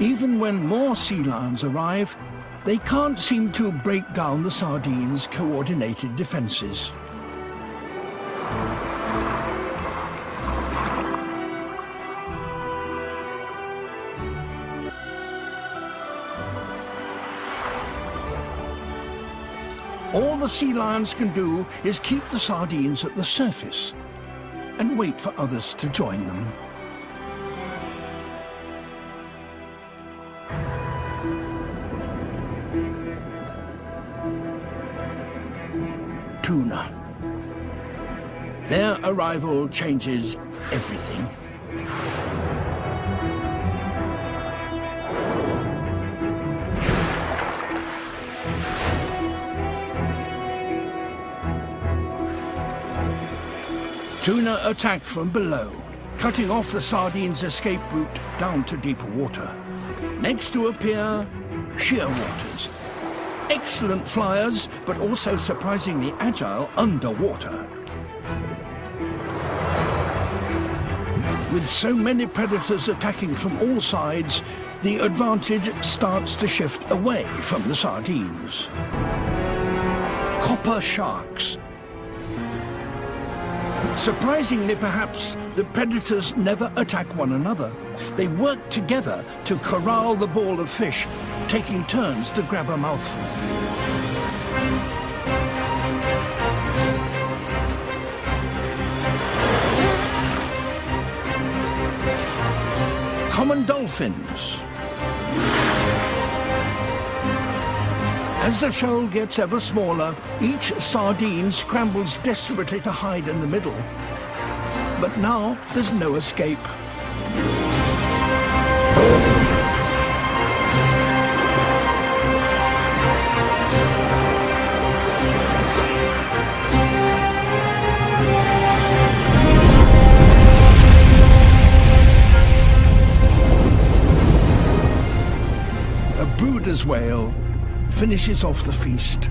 Even when more sea lions arrive, they can't seem to break down the sardines' coordinated defences. All the sea lions can do is keep the sardines at the surface and wait for others to join them. Tuna. Their arrival changes everything. Tuna attack from below, cutting off the sardines' escape route down to deeper water. Next to appear shearwaters. Excellent flyers, but also surprisingly agile underwater. With so many predators attacking from all sides, the advantage starts to shift away from the sardines. Copper sharks. Surprisingly, perhaps, the predators never attack one another. They work together to corral the ball of fish, taking turns to grab a mouthful. Common dolphins. As the shoal gets ever smaller, each sardine scrambles desperately to hide in the middle. But now there's no escape. A brooder's whale finishes off the feast.